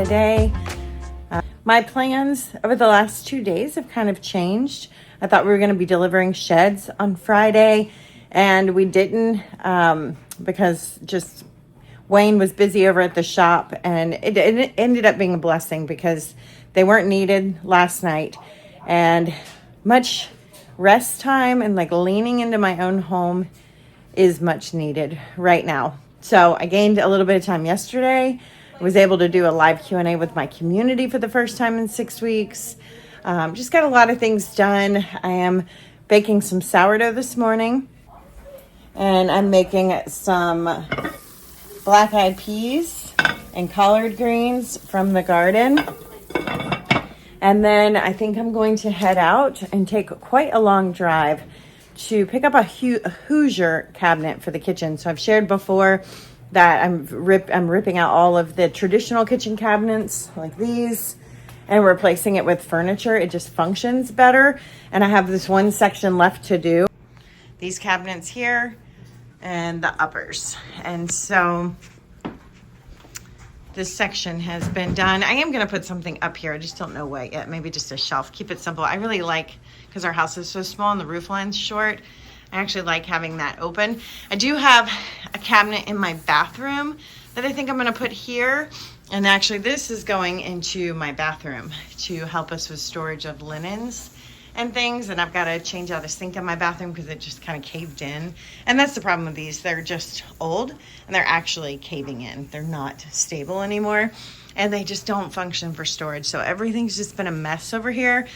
today. My plans over the last 2 days have kind of changed. I thought we were going to be delivering sheds on Friday, and we didn't because just Wayne was busy over at the shop, and it ended up being a blessing because they weren't needed last night, and much rest time and like leaning into my own home is much needed right now. So I gained a little bit of time yesterday. I was able to do a live Q&A with my community for the first time in 6 weeks. Just got a lot of things done. I am baking some sourdough this morning, and I'm making some black-eyed peas and collard greens from the garden. And then I think I'm going to head out and take quite a long drive to pick up a Hoosier cabinet for the kitchen. So I've shared before that I'm ripping out all of the traditional kitchen cabinets like these and replacing it with furniture. It just functions better. And I have this one section left to do. These cabinets here and the uppers. And so this section has been done. I am going to put something up here. I just don't know what yet. Maybe just a shelf. Keep it simple. I really like, because our house is so small and the roof line's short, I actually like having that open. I do have a cabinet in my bathroom that I think I'm going to put here. And actually this is going into my bathroom to help us with storage of linens and things. And I've got to change out a sink in my bathroom because it just kind of caved in. And that's the problem with these. They're just old and they're actually caving in. They're not stable anymore and they just don't function for storage. So everything's just been a mess over here.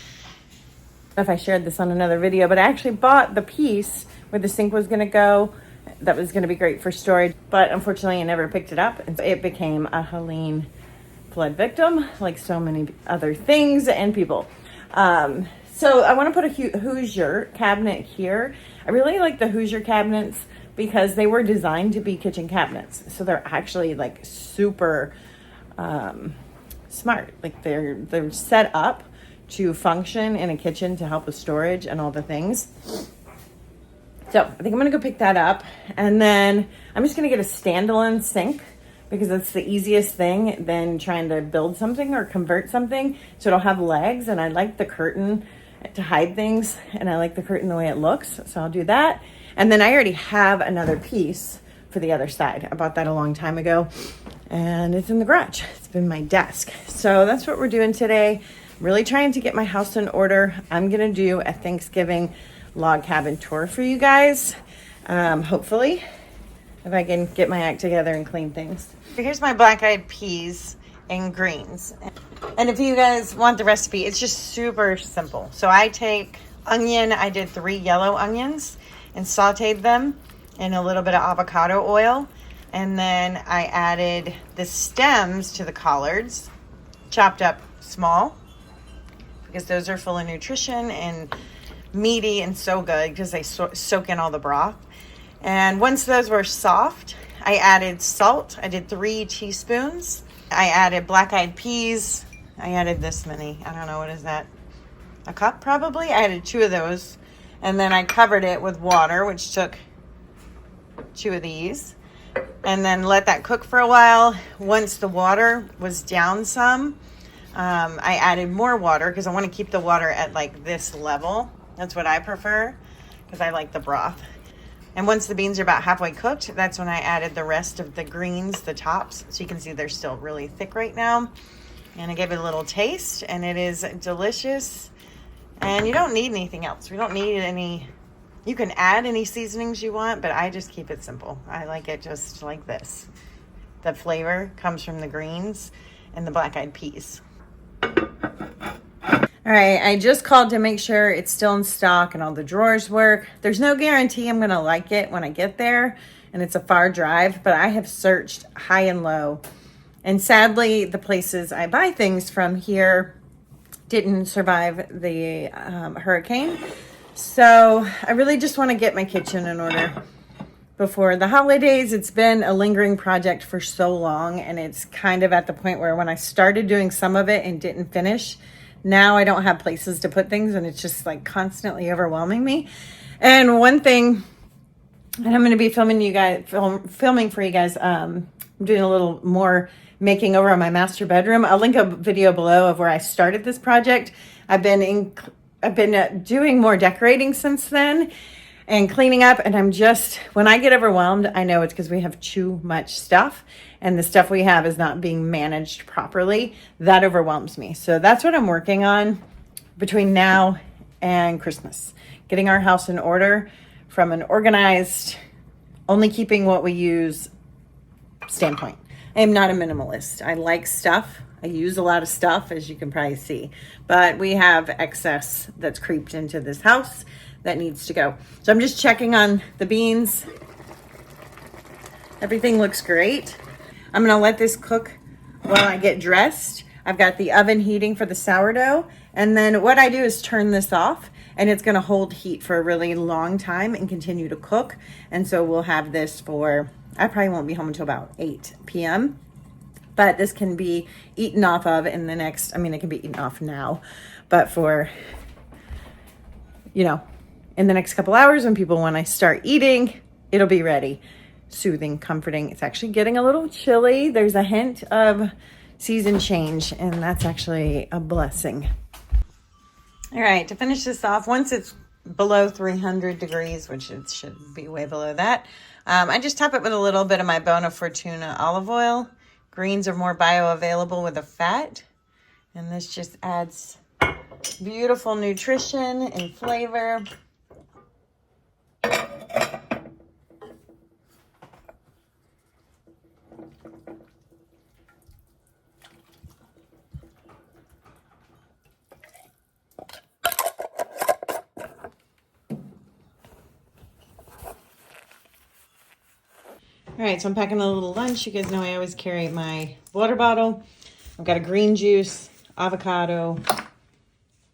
I don't know if I shared this on another video, but I actually bought the piece where the sink was going to go. That was going to be great for storage, but unfortunately I never picked it up. And so it became a Helene flood victim, like so many other things and people. So I want to put a Hoosier cabinet here. I really like the Hoosier cabinets because they were designed to be kitchen cabinets. So they're actually like super smart. Like they're set up to function in a kitchen to help with storage and all the things. So I think I'm going to go pick that up. And then I'm just going to get a standalone sink because that's the easiest thing than trying to build something or convert something. So it'll have legs, and I like the curtain to hide things, and I like the curtain the way it looks. So I'll do that. And then I already have another piece for the other side. I bought that a long time ago, and it's in the garage. It's been my desk. So that's what we're doing today. Really trying to get my house in order. I'm going to do a Thanksgiving log cabin tour for you guys. Hopefully, if I can get my act together and clean things. Here's my black-eyed peas and greens. And if you guys want the recipe, it's just super simple. So I take onion. I did 3 yellow onions and sauteed them in a little bit of avocado oil. And then I added the stems to the collards, chopped up small, because those are full of nutrition and meaty and so good because they soak in all the broth. And once those were soft, I added salt. I did 3 teaspoons. I added black-eyed peas. I added this many. I don't know, what is that? A cup probably? I added 2 of those. And then I covered it with water, which took 2 of these. And then let that cook for a while. Once the water was down some, I added more water because I want to keep the water at like this level. That's what I prefer because I like the broth. And once the beans are about halfway cooked, that's when I added the rest of the greens, the tops. So you can see they're still really thick right now. And I gave it a little taste, and it is delicious. And you don't need anything else. We don't need any. You can add any seasonings you want, but I just keep it simple. I like it just like this. The flavor comes from the greens and the black-eyed peas. All right, I just called to make sure it's still in stock and all the drawers work. There's no guarantee I'm going to like it when I get there, and it's a far drive, but I have searched high and low. And sadly, the places I buy things from here didn't survive the hurricane. So I really just want to get my kitchen in order before the holidays. It's been a lingering project for so long, and it's kind of at the point where when I started doing some of it and didn't finish, now I don't have places to put things, and it's just like constantly overwhelming me. And one thing, and I'm going to be filming for you guys. I'm doing a little more making over on my master bedroom. I'll link a video below of where I started this project. I've been doing more decorating since then and cleaning up, and I'm just, when I get overwhelmed, I know it's because we have too much stuff and the stuff we have is not being managed properly. That overwhelms me. So that's what I'm working on between now and Christmas. Getting our house in order from an organized, only keeping what we use standpoint. I am not a minimalist. I like stuff. I use a lot of stuff, as you can probably see, but we have excess that's creeped into this house that needs to go. So I'm just checking on the beans. Everything looks great. I'm gonna let this cook while I get dressed. I've got the oven heating for the sourdough, and then what I do is turn this off, and it's gonna hold heat for a really long time and continue to cook. And so we'll have this for, I probably won't be home until about 8 p.m. But this can be eaten off of in the next, I mean, it can be eaten off now, but for, you know, in the next couple hours when people want to start eating, it'll be ready. Soothing, comforting. It's actually getting a little chilly. There's a hint of season change, and that's actually a blessing. All right, to finish this off, once it's below 300 degrees, which it should be way below that, I just top it with a little bit of my Bona Fortuna olive oil. Greens are more bioavailable with the fat, and this just adds beautiful nutrition and flavor. All right, so I'm packing a little lunch. You guys know I always carry my water bottle. I've got a green juice, avocado,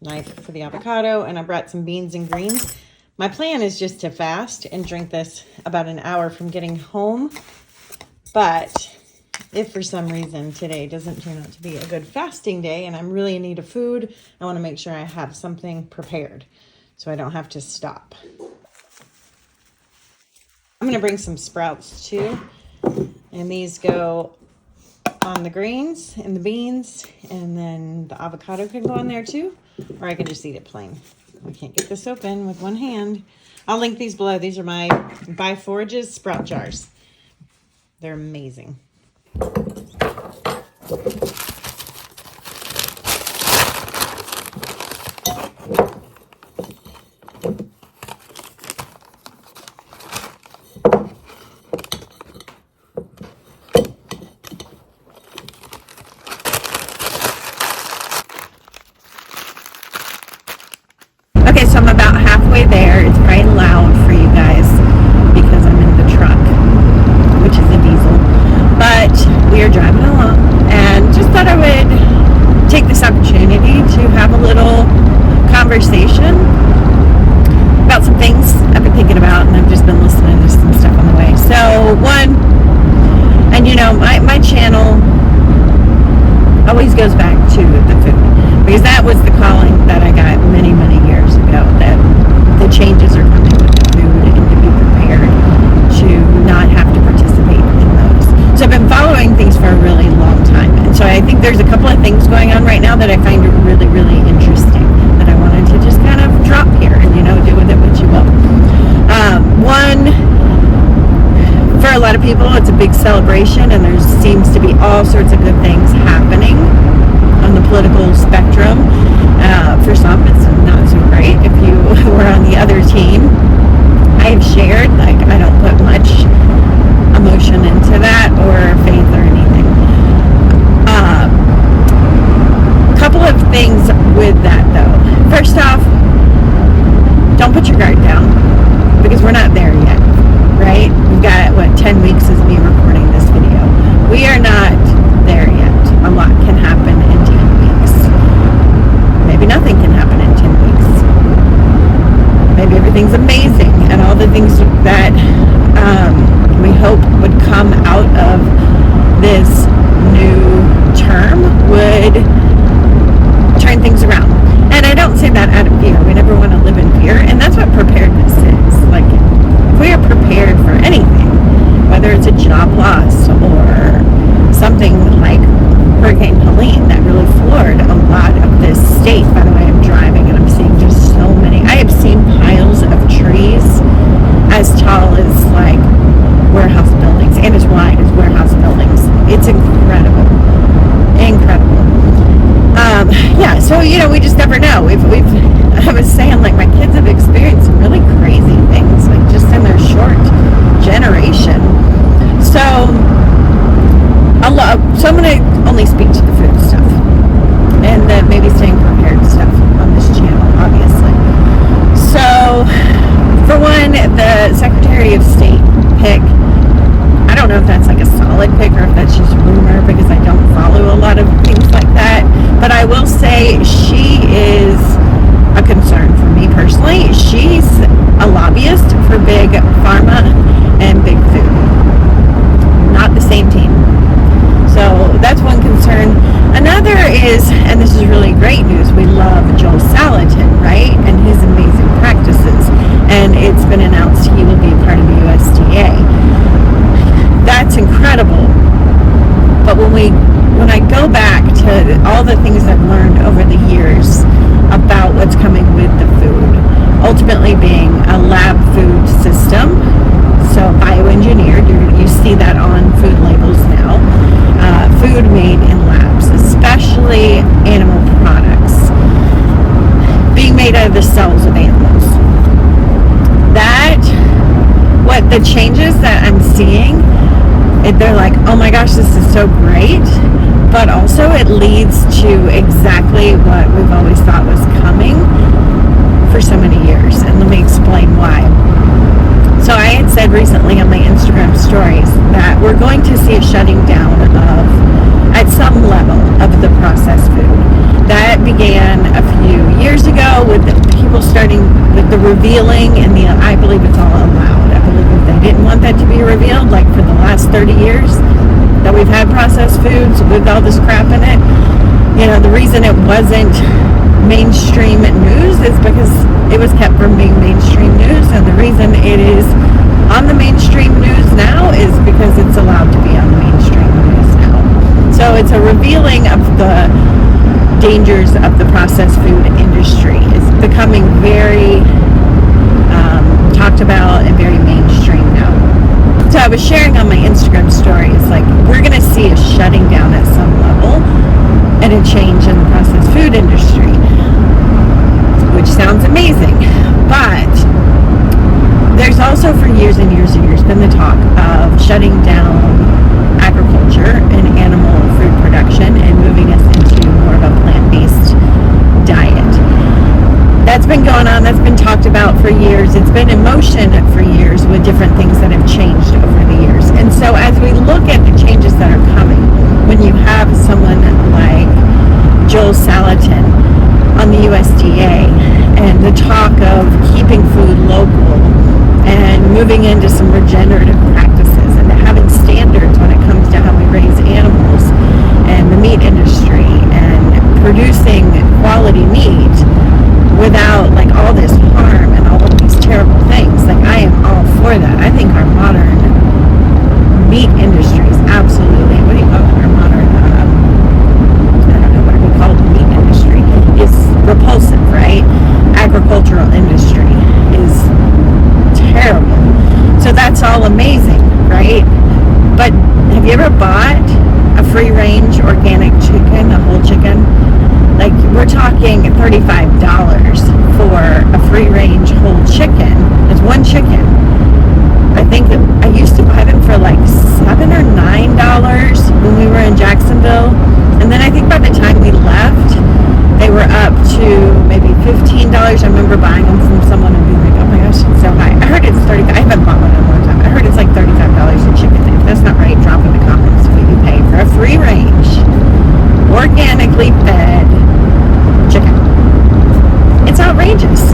knife for the avocado, and I brought some beans and greens. My plan is just to fast and drink this about an hour from getting home. But if for some reason today doesn't turn out to be a good fasting day and I'm really in need of food, I want to make sure I have something prepared so I don't have to stop. I'm going to bring some sprouts too, and these go on the greens and the beans, and then the avocado can go on there too, or I can just eat it plain. I can't get this open with one hand. I'll link these below. These are my By Forages sprout jars. They're amazing. Okay, so I'm about halfway there. It's very loud for you guys because I'm in the truck, which is a diesel. But we are driving along, and just thought I would take this opportunity to have a little conversation about some things I've been thinking about, and I've just been listening to some stuff on the way. So one, and you know, my channel always goes back to the food, because that was the calling that I got many, many years ago, that the changes are coming with the food and to be prepared to not have to participate in those. So I've been following things for a really long time, and so I think there's a couple of things going on right now that I find really, really interesting that I wanted to just kind of drop here and, you know, do with it what you will. One, for a lot of people, it's a big celebration, and there seems to be all sorts of good things happening on the political spectrum. For some, it's not so great. If you were on the other team, I have shared, like, I don't put much emotion into that or faith or anything. Couple of things with that, though. First off, don't put your guard down, because we're not there yet, right? We've got, 10 weeks as me recording this video. We are not there yet. A lot can happen in 10 weeks. Maybe nothing can happen in 10 weeks. Maybe everything's amazing, and all the things that we hope would come out of this new term would turn things around. And I don't say that out of fear. We never want to live in fear, and that's what preparedness is. Like, if we are prepared for anything, whether it's a job loss or something like know. I was saying, like, my kids have experienced some really crazy things, like, just in their short generation. So, so I'm going to only speak to the food stuff. And then maybe staying prepared stuff on this channel, obviously. So, for one, the Secretary of State pick, I don't know if that's like a solid pick or if that's just rumor, because I don't follow a lot of things like that. But I will say she is a concern for me personally. She's a lobbyist for big pharma and big food. Not the same team. So that's one concern. Another is, and this is really great news, we love Joel Salatin, right? And his amazing practices. And it's been announced he will be a part of the USDA. That's incredible. But when I go back to all the things I've learned over the years about what's coming with the food, ultimately being a lab food system, so bioengineered, you see that on food labels now, food made in labs, especially animal products, being made out of the cells of animals. What the changes that I'm seeing, they're like, oh my gosh, this is so great, but also it leads to exactly what we've always thought was coming for so many years. And let me explain why. So I had said recently on my Instagram stories that we're going to see a shutting down at some level of the processed food. That began a few years ago with people starting with the revealing, and I believe it's all allowed. I believe if they didn't want that to be revealed, like for the last 30 years that we've had processed foods with all this crap in it, the reason it wasn't mainstream news is because it was kept from being mainstream news, and the reason it is on the mainstream news now is because it's allowed to be on the mainstream news now. So it's a revealing of the dangers of the processed food industry. It's becoming very talked about and very mainstream now. So I was sharing on my Instagram stories, like, we're going to see a shutting down at some level and a change in the processed food industry, which sounds amazing. But there's also for years and years and years been the talk of shutting down agriculture and animal food production and moving us into more of a plant-based diet. That's been going on, that's been talked about for years. It's been in motion for years with different things that have changed over the years. And so as we look at the changes that are coming, when you have someone like Joel Salatin on the USDA and the talk of keeping food local and moving into some regenerative practices and having standards when it comes to how we raise animals and the meat industry and producing quality meat without like all this harm and all of these terrible things, like, I am all for that. I think our modern meat industry is absolutely, what do you call it, our modern, I don't know what we call the meat industry, is repulsive, right? Agricultural industry is terrible. So that's all amazing, right? But have you ever bought a free-range organic chicken, a whole chicken? Like, we're talking $35 for a free-range whole chicken. It's one chicken. I think I used to buy them for like $7 or $9 when we were in Jacksonville. And then I think by the time we left, they were up to maybe $15. I remember buying them from someone and being like, oh my gosh, it's so high. I heard it's $35. I haven't bought one in a long time. I heard it's like $35 a chicken. If that's not right, drop in the comments what you pay for a free-range, organically fed chicken. It's outrageous.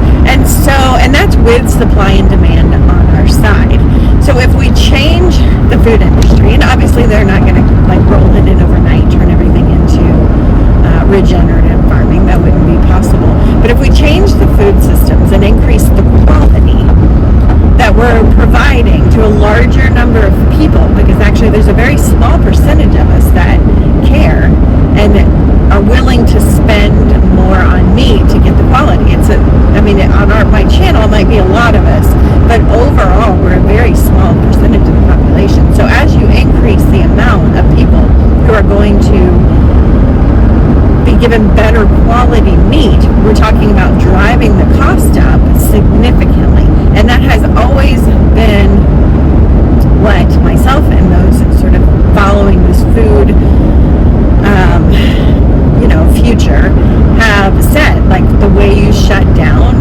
And that's with supply and demand on our side. So if we change the food industry, and obviously they're not going to like roll it in overnight, turn everything into regenerative farming, that wouldn't be possible. But if we change the food systems and increase the quality that we're providing to a larger number of people, because actually there's a very small percentage of us that care and are willing to spend more on meat to get the quality. On my channel, it might be a lot of us, but overall, we're a very small percentage of the population. So as you increase the amount of people who are going to be given better quality meat we're talking about driving the cost up significantly. And that has always been what myself and those sort of following this food, future have said. Like, the way you shut down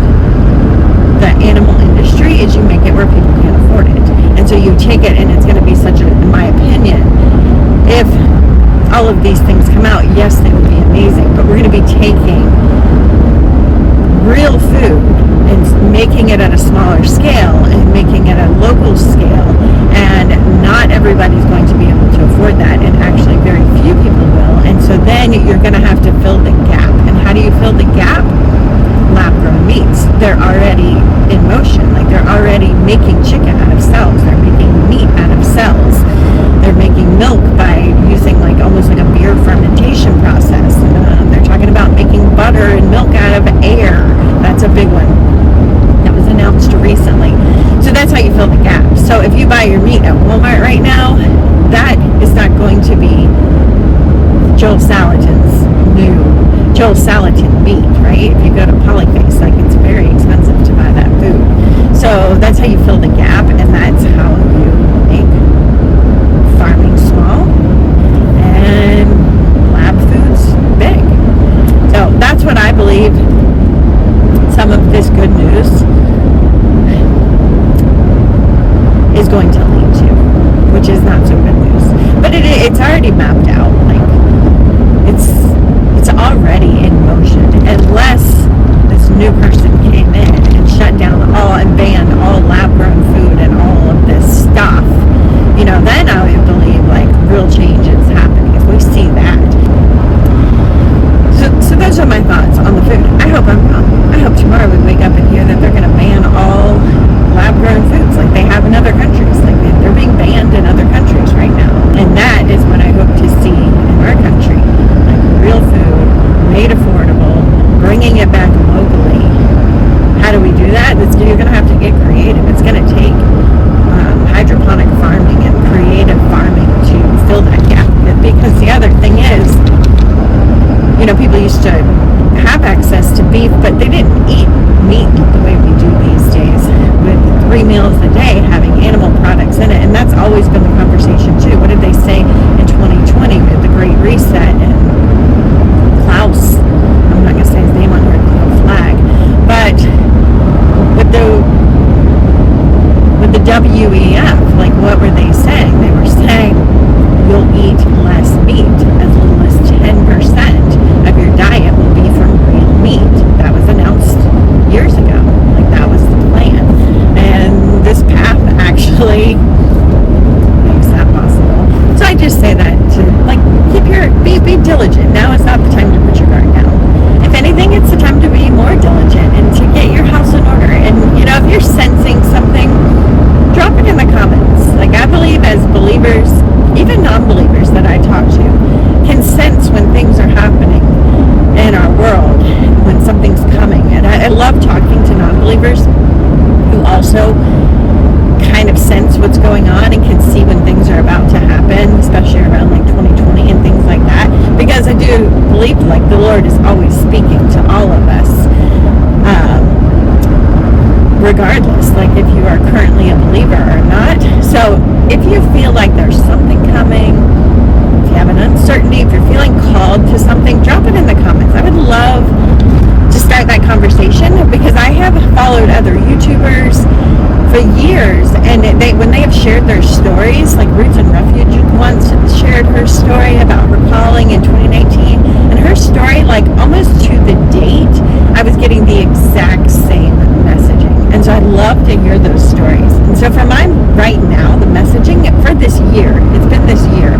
the animal industry is you make it where people can't afford it. And so you take it, and it's going to be such a, in my opinion, if all of these things come out, yes, they would be amazing, but we're going to be taking real food and making it at a smaller scale and making it at a local scale, and not everybody's going to be able to afford that, and actually very few people will. And so then you're going to have to fill the gap. And how do you fill the gap? Lab-grown meats. They're already in motion. Like, they're already making chicken out of cells. They're making meat out of cells. They're making milk by using like almost like a beer fermentation process. They're talking about making butter and milk out of air. That's a big one that was announced recently. So that's how you fill the gap. So if you buy your meat at Walmart right now, that is not going to be Joel Salatin's new Joel Salatin meat, right? If you go to Polyface, like, it's very expensive to buy that food. So that's how you fill the gap, and that's how you make farming small and lab foods big. So that's what I believe some of this good news is going to lead to, which is not so good news. But it's already mapped out. Like, it's already in motion. Unless this new person came in and shut down all and banned all lab-grown food and all of this stuff, then I would believe like real change is happening if we see that. So those are my thoughts on the food. I hope I'm wrong. I hope tomorrow we wake up and hear that they're going to ban all lab-grown foods like they have in other countries. Like, they're being banned in other countries right now. And that is what I hope to see in our country. Like, real food, made affordable, bringing it back locally. How do we do that? You're going to have to get creative. It's going to take hydroponic farming and creative farming to fill that gap. Because the other thing is, people used to have access to beef, but they didn't eat meat the way we do these days, with 3 meals a day having animal products in it. And that's always been the conversation too. What did they say in 2020 with the Great Reset and Klaus? I'm not going to say his name on here, the flag, but with the WEF, like, what were they saying? They were saying you'll eat less meat. As little as 10% of your diet will be from real meat. That was announced years ago. Like, that was the plan. And this path actually makes that possible. So I just say that to, like, be diligent. Now is not the time to put your guard down. If anything, it's the time to be more diligent and to get your house in order. And, if you're sensing something, drop it in the comments. Like, I believe as believers, even non-believers that I talk to, can sense when things are happening in our world, when something's coming. And I love talking to non-believers who also kind of sense what's going on and can see when things are about to happen, especially around like 2020 and things like that. Because I do believe like the Lord is always speaking to all of us, regardless, like if you are currently a believer or not. So if you feel like there's something coming, if you have an uncertainty, if you're feeling called to something, drop it in the comments. I would love to start that conversation, because I have followed other YouTubers for years, and when they have shared their stories, like Roots and Refuge once shared her story about her calling in 2019, and her story, like almost to the date, I was getting the exact same messaging. And so I'd love to hear those stories. And so for mine right now, the messaging for this year, it's been this year,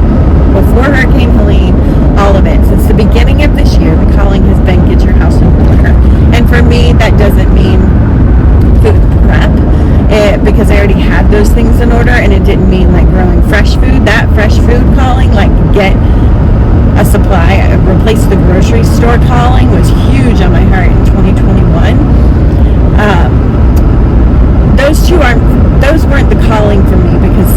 before Hurricane Helene, all of it, since the beginning of this year, the calling has been get your house in order. And for me, that doesn't mean food prep, because I already had those things in order, and it didn't mean like growing fresh food. That fresh food calling, like get a supply, replace the grocery store calling, was huge on my heart in 2021. Those weren't the calling for me, because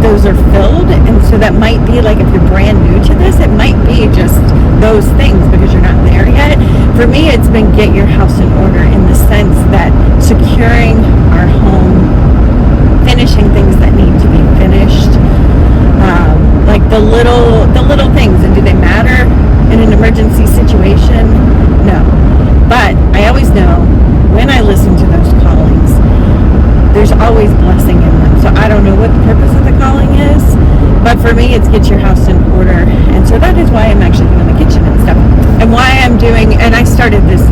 those are filled. And so that might be like, if you're brand new to this, it might be just those things because you're not there yet. For me, it's been get your house in order in the sense that securing our home, finishing things that need to be finished, like the little things. And do they matter in an emergency situation? No. But I always know when I listen to those callings, there's always blessing in them. So I don't know what the purpose of the calling is, but for me, it's get your house in order. And so that is why I'm actually doing the kitchen and stuff, and why I'm doing. And I started this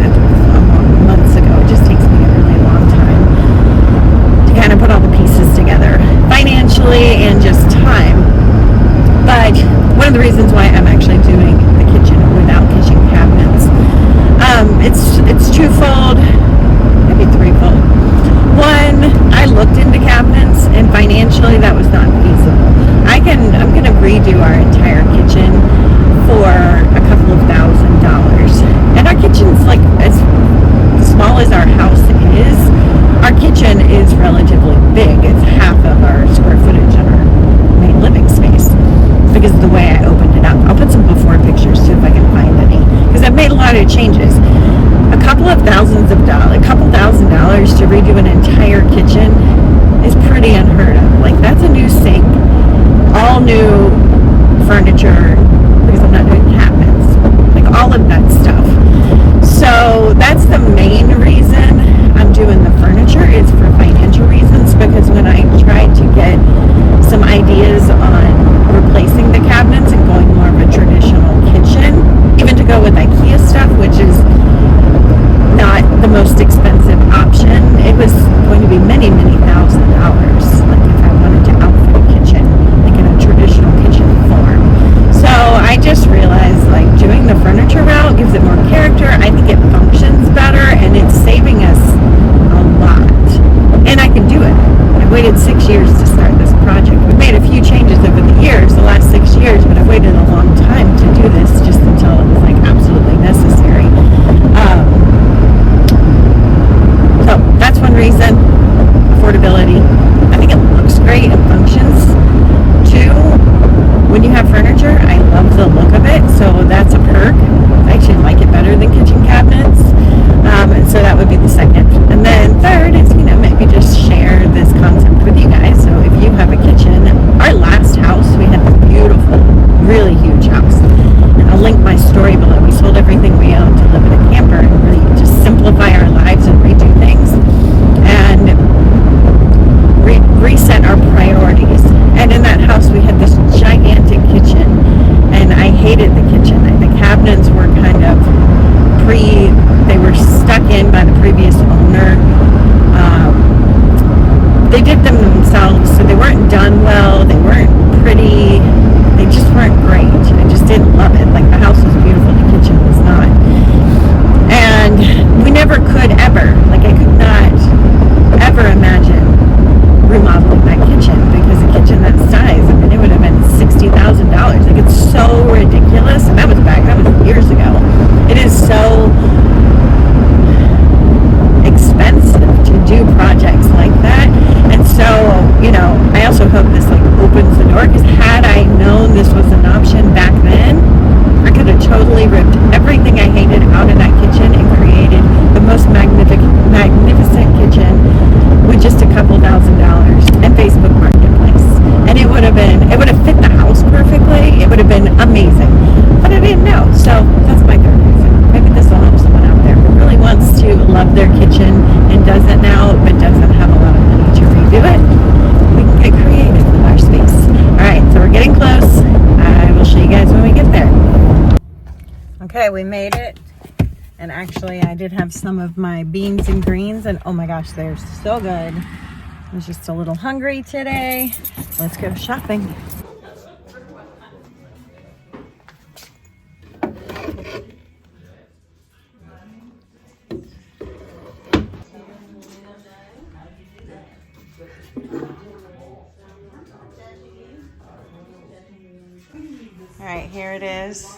months ago. It just takes me a really long time to kind of put all the pieces together, financially and just time. But one of the reasons why I'm actually doing the kitchen without kitchen cabinets, it's twofold, maybe threefold. One, I looked into cabinets, and financially that was not feasible. I'm going to redo our entire kitchen for a couple of $1,000s. And our kitchen's like, as small as our house is, our kitchen is relatively big. It's half of our square footage in our main living space because of the way I opened it up. I'll put some before pictures too if I can find any, because I've made a lot of changes. A couple $1,000s to redo an entire kitchen is pretty unheard of. Like, that's a new sink, all new furniture, because I'm not doing cabinets, like all of that stuff. So that's the main reason I'm doing the furniture, is for financial reasons, because when I tried to get some ideas on replacing the cabinets and going more of a traditional kitchen, even to go with IKEA stuff, which is not the most expensive option, it was going to be many $1,000s, like if I wanted to outfit a kitchen like in a traditional kitchen form. So I just realized, like, doing the furniture route gives it more character. I think it functions better, and it's saving us a lot, and I can do it. I waited 6 years to start this project. We've made a few changes over the years, the last 6 years, but I've waited a long time to do this, just until it was like absolutely necessary. So that's one reason. Affordability. I think it looks great and functions. Two, when you have furniture, I love the look of it, so that's a perk. I actually like it better than kitchen cabinets, and so that would be the second. And then third is, maybe just share this concept with you guys. So if you have a kitchen, our last house, we had this beautiful, really huge house, and I'll link my story below. We sold everything we owned to live in a camper and really just simplify our lives and redo things and reset our priorities. And in that house, we had this gigantic kitchen, and I hated the kitchen. The cabinets were kind of they were stuck in by the previous owner. They did them themselves, so they weren't done well, they weren't pretty, they just weren't great. I just didn't love it. Like, the house was beautiful, the kitchen was not. And we never could ever, like, I could not ever imagine remodeling that kitchen, because a kitchen that size, I mean, it would have been $60,000. Like, it's so ridiculous. And that was years ago. It is so expensive to do projects like that. And so, I also hope this opens the door, because had I known this was an option back then, I could have totally ripped everything I hated out of that kitchen and created the most magnificent kitchen with just a couple $1,000s and Facebook Marketplace. And it would have fit the house perfectly. It would have been amazing. But I didn't know. So that's my third reason. Maybe this will help someone out there who really wants to love their kitchen and does it now, but doesn't have a lot of money to redo it. We can get creative with our space. All right, so we're getting close. I will show you guys when we get there. Okay, we made it. And actually, I did have some of my beans and greens, and oh my gosh, they're so good. I was just a little hungry today. Let's go shopping. All right, here it is.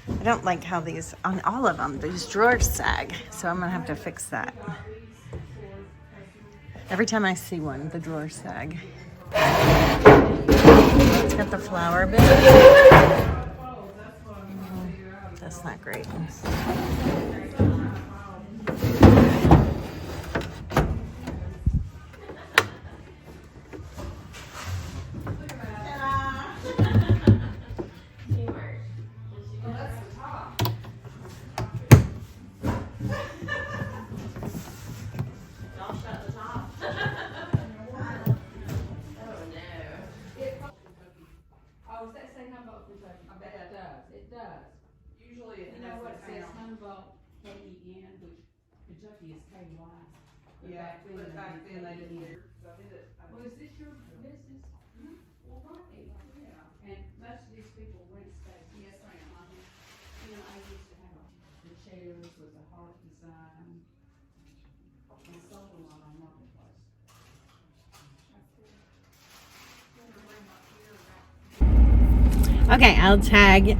I don't like how these, on all of them, these drawers sag, so I'm gonna have to fix that. Every time I see one, the drawers sag. It's got the flower bit. That's not great. Oh, does that say Humboldt, Kentucky? I bet it does. It does. Usually it does. What it says Humboldt, K-E-N, which Kentucky is K-Y. Yeah, but back then they didn't hear. Well, is this your business? Well, right. Yeah. And most of these people rent space. Yes, ma'am. You know, I used to have the chairs with the heart design. And sold a lot on Marketplace. Okay, I'll tag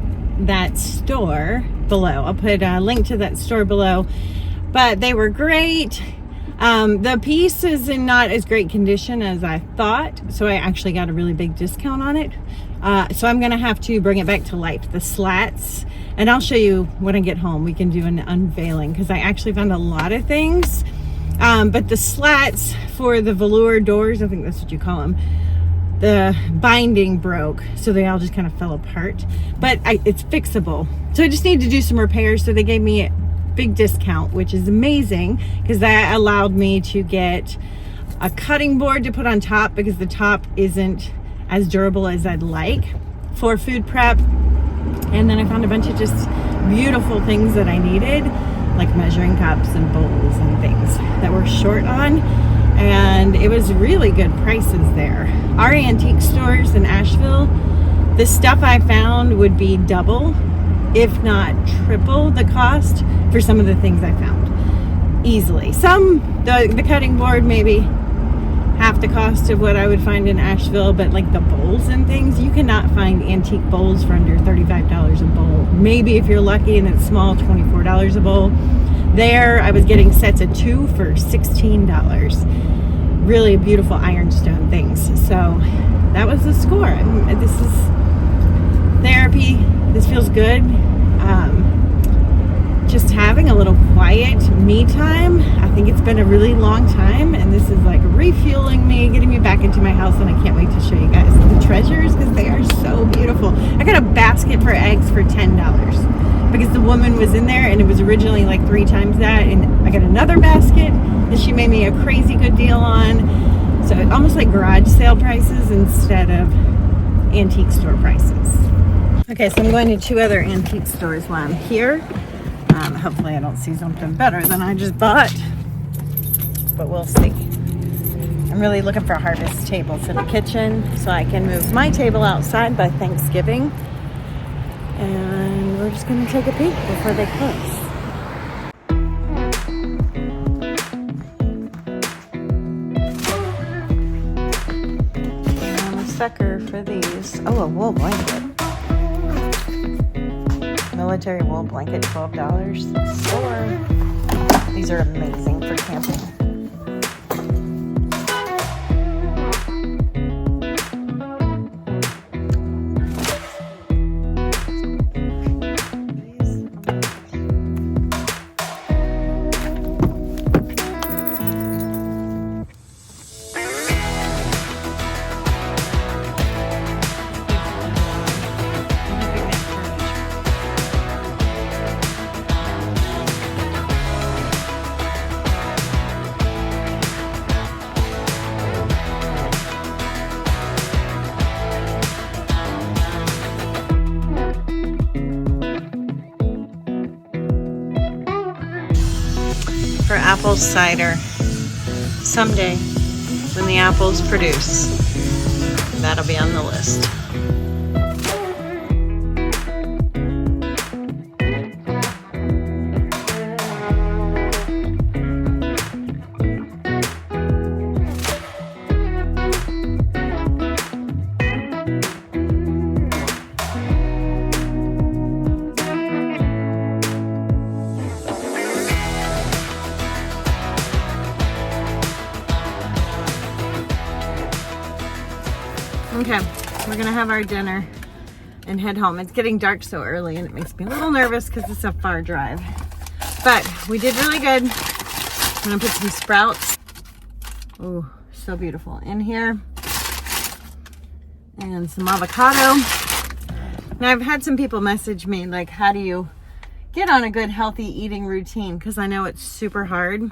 that store below. I'll put a link to that store below. But they were great. The piece is in not as great condition as I thought, so I actually got a really big discount on it. So I'm gonna have to bring it back to life, the slats, and I'll show you when I get home. We can do an unveiling because I actually found a lot of things. But the slats for the velour doors, I think that's what you call them, the binding broke, so they all just kind of fell apart. But it's fixable. So I just need to do some repairs. So they gave me a big discount, which is amazing because that allowed me to get a cutting board to put on top because the top isn't as durable as I'd like for food prep. And then I found a bunch of just beautiful things that I needed, like measuring cups and bowls and things that we're short on. And it was really good prices there. Our antique stores in Asheville, the stuff I found would be double, if not triple the cost for some of the things I found. Easily. The cutting board, maybe half the cost of what I would find in Asheville, but like the bowls and things, you cannot find antique bowls for under $35 a bowl. Maybe if you're lucky and it's small, $24 a bowl. There, I was getting sets of 2 for $16. Really beautiful ironstone things. So that was the score. This is therapy. This feels good. Just having a little quiet me time. I think it's been a really long time, and this is like refueling me, getting me back into my house, and I can't wait to show you guys the treasures because they are so beautiful. I got a basket for eggs for $10 because the woman was in there and it was originally like 3 times that, and I got another basket that she made me a crazy good deal on. So it's almost like garage sale prices instead of antique store prices. Okay, so I'm going to 2 other antique stores while I'm here. Hopefully I don't see something better than I just bought, but we'll see. I'm really looking for a harvest table for the kitchen so I can move my table outside by Thanksgiving. And we're just going to take a peek before they close. I'm a sucker for these. Oh, a wool blanket. Military wool blanket, $12. Store. These are amazing for camping. For apple cider. Someday, when the apples produce, that'll be on the list. Okay, we're gonna have our dinner and head home. It's getting dark so early and it makes me a little nervous because it's a far drive. But we did really good. I'm gonna put some sprouts. Oh, so beautiful in here. And some avocado. Now I've had some people message me like, how do you get on a good healthy eating routine? Because I know it's super hard.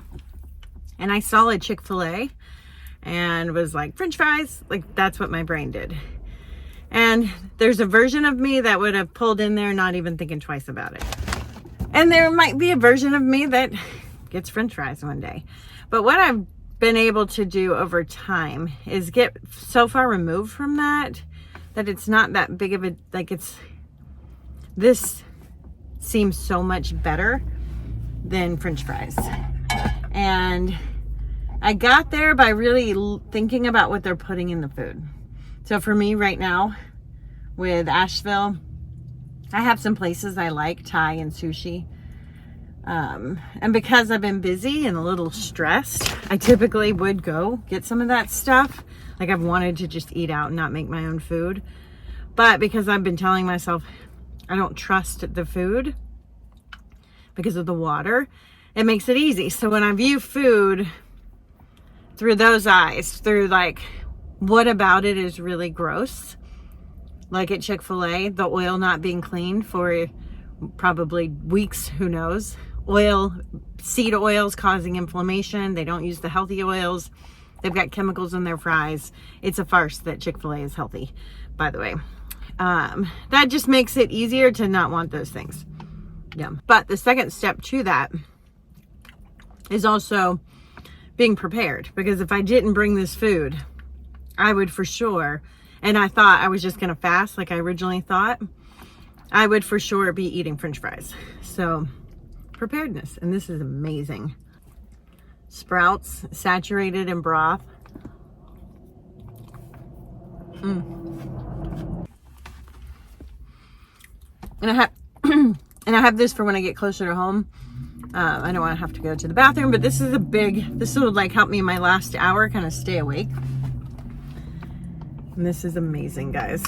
And I saw a Chick-fil-A and was like, French fries, like that's what my brain did. And there's a version of me that would have pulled in there not even thinking twice about it. And there might be a version of me that gets French fries one day. But what I've been able to do over time is get so far removed from that it's not that big of a, like this seems so much better than French fries. And I got there by really thinking about what they're putting in the food. So for me right now with Asheville, I have some places I like, Thai and sushi. And because I've been busy and a little stressed, I typically would go get some of that stuff. Like I've wanted to just eat out and not make my own food. But because I've been telling myself I don't trust the food because of the water, it makes it easy. So when I view food through those eyes, through like, what about it is really gross? Like at Chick-fil-A, the oil not being cleaned for probably weeks, who knows? Seed oils causing inflammation. They don't use the healthy oils. They've got chemicals in their fries. It's a farce that Chick-fil-A is healthy, by the way. That just makes it easier to not want those things. Yeah. But the second step to that is also being prepared, because if I didn't bring this food, I would for sure, and I thought I was just going to fast like I originally thought, I would for sure be eating French fries. So preparedness, and this is amazing. Sprouts saturated in broth. And I have and I have this for when I get closer to home. I don't want to have to go to the bathroom, but this will like help me in my last hour kind of stay awake. And this is amazing, guys.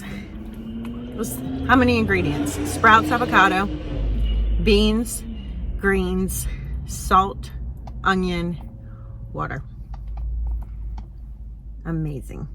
How many ingredients? Sprouts, avocado, beans, greens, salt, onion, water. Amazing.